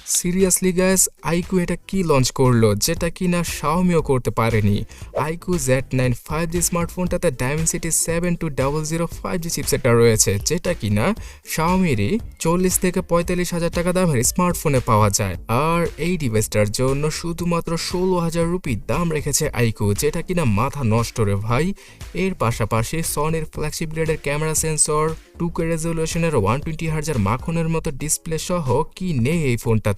Seriously guys, iQOO এটা কি launch করলো যেটা কিনা Xiaomiও করতে পারেনি। iQOO Z9 5G স্মার্টফোনটাতে Dimensity 72005G চিপসেটটা রয়েছে, যেটা কিনা Xiaomi'রই 40 থেকে 45 হাজার টাকা দামের স্মার্টফোনে পাওয়া যায়। আর এই ডিভাইসটার জন্য শুধুমাত্র 16,000 রুপি দাম রেখেছে iQOO, যেটা কিনা মাথা নষ্ট রে ভাই। এর পাশাপাশি সনির ফ্ল্যাগশিপ গ্রেডের ক্যামেরা সেন্সর, 2K রেজলিউশনের 120Hz মাখনের মতো ডিসপ্লে সহ কি নেই এই ফোনটাতে।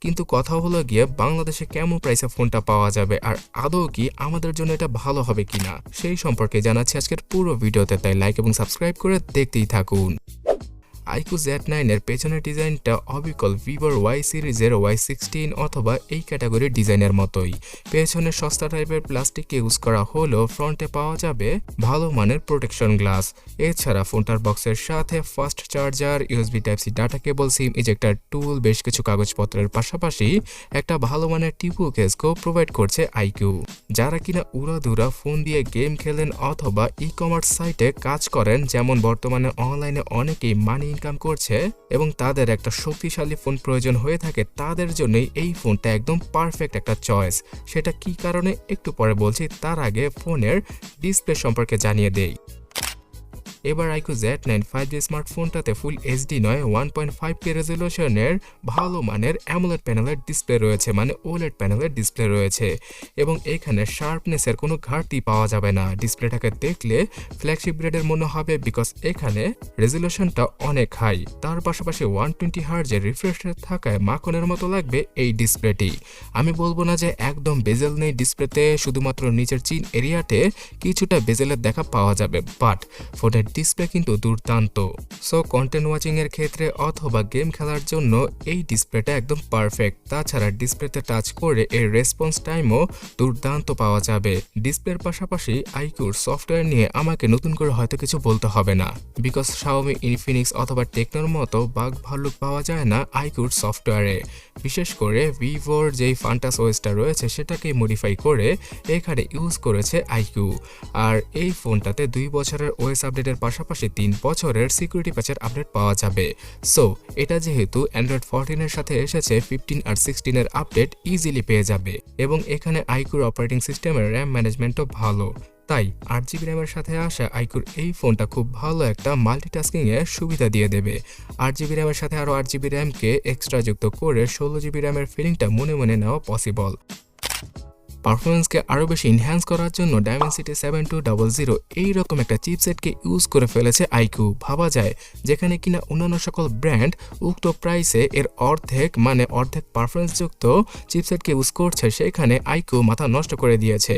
কিন্তু কথা হলো গিয়ে বাংলাদেশে কেমন প্রাইসে ফোনটা পাওয়া যাবে আর আদৌ কি আমাদের জন্য এটা ভালো হবে কিনা সেই সম্পর্কে জানাচ্ছি আজকের পুরো ভিডিওতে, তাই লাইক এবং সাবস্ক্রাইব করে দেখতেই থাকুন। iQOO Z9 এর পেছনের ডিজাইনটা অবিকল ভিভোর Y সিরিজের Y16 অথবা এই ক্যাটাগরির ডিজাইনের মতোই। পেছনে সস্তা টাইপের প্লাস্টিক ইউজ করা হলেও ফ্রন্টে পাওয়া যাবে ভালো মানের প্রোটেকশন গ্লাস। এছাড়া ফোনটার বক্সের সাথে fast charger, USB Type-C data cable, SIM ejector tool, বেশ কিছু কাগজপত্রের পাশাপাশি একটা ভালো মানের টিপু কেসকেও প্রোভাইড করছে iQOO। যারা কিনা উড়াধুরা ফোন দিয়ে গেম খেলেন অথবা ই-কমার্স সাইটে কাজ করেন, যেমন বর্তমানে অনলাইনে অনেকেই মানি ইনকাম করছে এবং তাদের একটা শক্তিশালী ফোন প্রয়োজন হয়ে থাকে, তাদের জন্যই এই ফোনটা একদম পারফেক্ট একটা চয়েস। সেটা কি কারণে একটু পরে বলছি, তার আগে ফোনের ডিসপ্লে সম্পর্কে জানিয়ে দেই। এবার iQOO Z9 5G স্মার্টফোনটাতে ফুল HD নয় 1.5K রেজলিউশনের ভালো মানের অ্যামোলেড প্যানেলের ডিসপ্লে রয়েছে, মানে OLED প্যানেলের ডিসপ্লে রয়েছে এবং এখানে শার্পনেসের কোনো ঘাটতি পাওয়া যাবে না। ডিসপ্লেটাকে দেখলে ফ্ল্যাগশিপ গ্রেডের মনে হবে বিকজ এখানে রেজলিউশনটা অনেক হাই। তার পাশাপাশি 120Hz এর রিফ্রেশ রেট থাকায় মাখনের মতো লাগবে এই ডিসপ্লেটি। আমি বলবো না যে একদম বেজেল নেই ডিসপ্লেতে, শুধুমাত্র নিচের চিন এরিয়াতে কিছুটা বেজেলের দেখা পাওয়া যাবে, বাট ফোনের ডিসপ্লে কিন্তু দুর্দান্ত। সো কন্টেন্ট ওয়াচিং এর ক্ষেত্রে অথবা গেম খেলার জন্য এই ডিসপ্লেটা একদম পারফেক্ট। তাছাড়া ডিসপ্লেতে টাচ করে এর রেসপন্স টাইমও দুর্দান্ত পাওয়া যাবে। ডিসপ্লের পাশাপাশি iQOOর সফটওয়্যার নিয়ে আমাকে নতুন করে হয়তো কিছু বলতে হবে না, বিকজ Xiaomi, Infinix অথবা টেকনোর মতো বাগ ভাল্লুক পাওয়া যায় না iQOOর সফটওয়্যারে। বিশেষ করে ভিভোর যেই ফান্টাস ওএসটা রয়েছে সেটাকে মডিফাই করে এখানে ইউজ করেছে iQOO। আর এই ফোনটাতে 2 বছরের ওএস আপডেটের পাশাপাশি 3 বছরের সিকিউরিটি প্যাচের আপডেট পাওয়া যাবে। সো এটা যেহেতু অ্যান্ড্রয়েড 14 এর সাথে এসেছে, 15 আর 16 এর আপডেট ইজিলি পেয়ে যাবে এবং এখানে iQOOর অপারেটিং সিস্টেমের র্যাম ম্যানেজমেন্টও ভালো। তাই 8GB র্যামের সাথে আসা iQOOর এই ফোনটা খুব ভালো একটা মাল্টিটাস্কিং এর সুবিধা দিয়ে দেবে। 8GB র্যামের সাথে আরও 8GB র্যামকে এক্সট্রা যুক্ত করে 16GB র্যামের ফিলিংটা মনে মনে নেওয়া পসিবল। পারফরমেন্সকে আরও বেশি ইনহ্যান্স করার জন্য Dimensity 7200 এইরকম একটা চিপসেটকে ইউজ করে ফেলেছে iQOO। ভাবা যায় যেখানে কিনা অন্যান্য সকল ব্র্যান্ড উক্ত প্রাইসে এর অর্ধেক পারফরমেন্সযুক্ত চিপসেটকে ইউজ করছে, সেখানে iQOO মাথা নষ্ট করে দিয়েছে।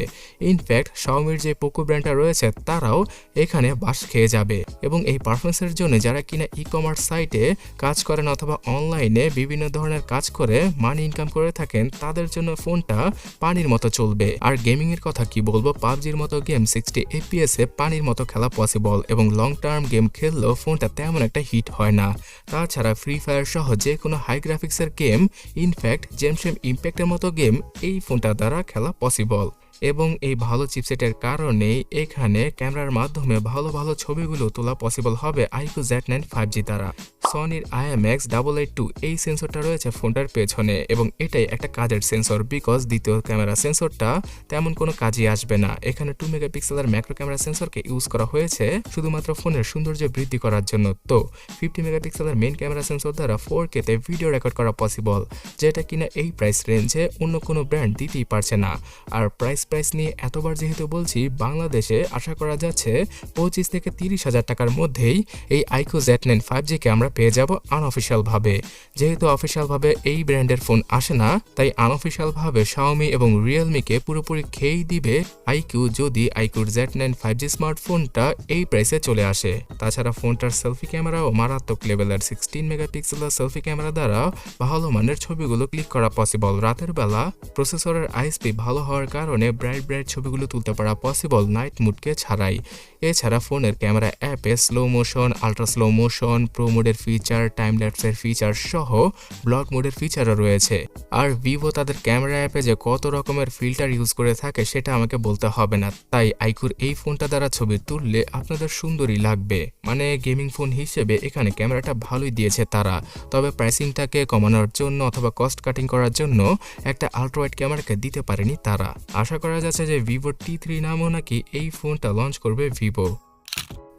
ইনফ্যাক্ট Xiaomi'র যে পোকো ব্র্যান্ডটা রয়েছে তারাও এখানে বাস খেয়ে যাবে এবং এই পারফরমেন্সের জন্য যারা কিনা ই-কমার্স সাইটে কাজ করেন অথবা অনলাইনে বিভিন্ন ধরনের কাজ করে মানি ইনকাম করে থাকেন, তাদের জন্য ফোনটা পানির মতো চলবে। আর গেমিং এর কথা কি বলবো, পাবজির মতো গেম 60 FPS এ পানির মতো খেলা পসিবল এবং লং টার্ম গেম খেললেও ফোনটা তেমন একটা হিট হয় না। তাছাড়া ফ্রি ফায়ার সহ যে কোনো হাই গ্রাফিক্সের গেম, ইনফ্যাক্ট জেমশেম ইম্প্যাক্টের মতো গেম এই ফোনটা দ্বারা খেলা পসিবল। এবং এই ভালো চিপসেটের কারণেই এখানে ক্যামেরার মাধ্যমে ভালো ভালো ছবিগুলো তোলা পসিবল হবে iQOO Z9 5G দ্বারা। সনির IMX882 এই সেন্সরটা রয়েছে ফোনটার পেছনে এবং এটাই একটা কাজের সেন্সর, বিকজ দ্বিতীয় ক্যামেরা সেন্সরটা তেমন কোনো কাজে আসবে না। এখানে 2 মেগাপিক্সেলের ম্যাক্রো ক্যামেরা সেন্সরকে ইউজ করা হয়েছে শুধুমাত্র ফোনের সৌন্দর্য বৃদ্ধি করার জন্য। তো 50 মেগাপিক্সেলের মেইন ক্যামেরা সেন্সর দ্বারা 4K তে ভিডিও রেকর্ড করা পসিবল, যেটা কিনা এই প্রাইস রেঞ্জে অন্য কোনো ব্র্যান্ড দিতেই পারছে না। আর প্রাইস নিয়ে এতবার যেহেতু বলছি, বাংলাদেশে আশা করা যাচ্ছে 25 থেকে 30 হাজার টাকার মধ্যেই এই iQOO Z9 5G কে আমরা পেয়ে যাব আনঅফিশিয়াল ভাবে। যেহেতু অফিশিয়াল ভাবে এই ব্র্যান্ডের ফোন আসে না, তাই আনঅফিশিয়াল ভাবে Xiaomi এবং Realme কে পুরোপুরি খেয়েই দিবে iQOO যদি iQOO Z9 5G স্মার্টফোনটা এই প্রাইসে চলে আসে। তাছাড়া ফোনটার সেলফি ক্যামেরাও মারাত্মক লেভেলের, 16 মেগাপিক্সেলের সেলফি ক্যামেরা দ্বারা ভালো মানের ছবিগুলো ক্লিক করা পসিবল। রাতের বেলা প্রসেসরের ISP ভালো হওয়ার কারণে ব্রাইট ছবিগুলো তুলতে পারা পসিবল নাইট মুডকে ছাড়াই। এছাড়া ফোনের ক্যামেরা অ্যাপে slow motion, ultra slow motion, pro মোডের ফিচার, টাইম ল্যাপসের ফিচার সহ ব্লক মোডের ফিচারও রয়েছে। আর ভিভো তাদের ক্যামেরা অ্যাপে যে কত রকমের ফিল্টার ইউজ করে থাকে সেটা আমাকে বলতে হবে না, তাই আইকুর এই ফোনটা দ্বারা ছবি তুললে আপনাদের সুন্দরই লাগবে। মানে গেমিং ফোন হিসেবে এখানে ক্যামেরাটা ভালোই দিয়েছে তারা, তবে প্রাইসিংটাকে কমানোর জন্য অথবা কস্ট কাটিং করার জন্য একটা আলট্রা ওয়াইড ক্যামেরাকে দিতে পারেনি তারা। আশা করা যাচ্ছে যে ভিভো T3 নামও নাকি এই ফোনটা লঞ্চ করবে ভিভো।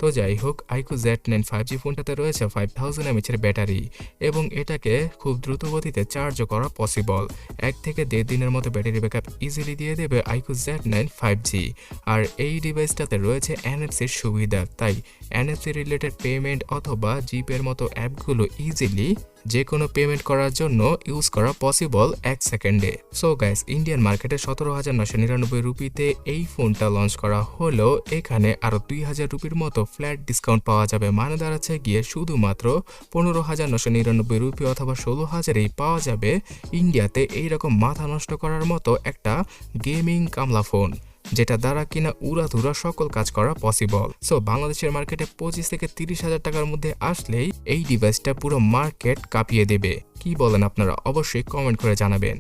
তো যাই হোক, iQOO Z9 5G ফোনটাতে রয়েছে 5000 mAh এর ব্যাটারি এবং এটাকে খুব দ্রুত গতিতে চার্জও করা পসিবল। 1 থেকে 1.5 দিনের মতো ব্যাটারি ব্যাকআপ ইজিলি দিয়ে দেবে iQOO Z9 5G। আর এই ডিভাইসটাতে রয়েছে NFC এর সুবিধা, তাই NFC রিলেটেড পেমেন্ট অথবা জিপের মতো অ্যাপগুলো ইজিলি যে কোনো পেমেন্ট করার জন্য ইউজ করা পসিবল 1 সেকেন্ডে। সো গাইস, ইন্ডিয়ান মার্কেটে 17,999 রুপিতে এই ফোনটা লঞ্চ করা হলেও এখানে আরও 2000 রুপির মতো ফ্ল্যাট ডিসকাউন্ট পাওয়া যাবে, মানে দাঁড়াচ্ছে গিয়ে শুধুমাত্র 15,999 রুপি অথবা 16,000এই পাওয়া যাবে ইন্ডিয়াতে এইরকম মাথা নষ্ট করার মতো একটা গেমিং কামলা ফোন, যেটা দ্বারা কিনা উড়াধুরা সকল কাজ করা পসিবল। সো বাংলাদেশের মার্কেটে 25 থেকে 30,000 টাকার মধ্যে আসলেই এই ডিভাইসটা পুরো মার্কেট কাঁপিয়ে দেবে। কি বলেন আপনারা? অবশ্যই কমেন্ট করে জানাবেন।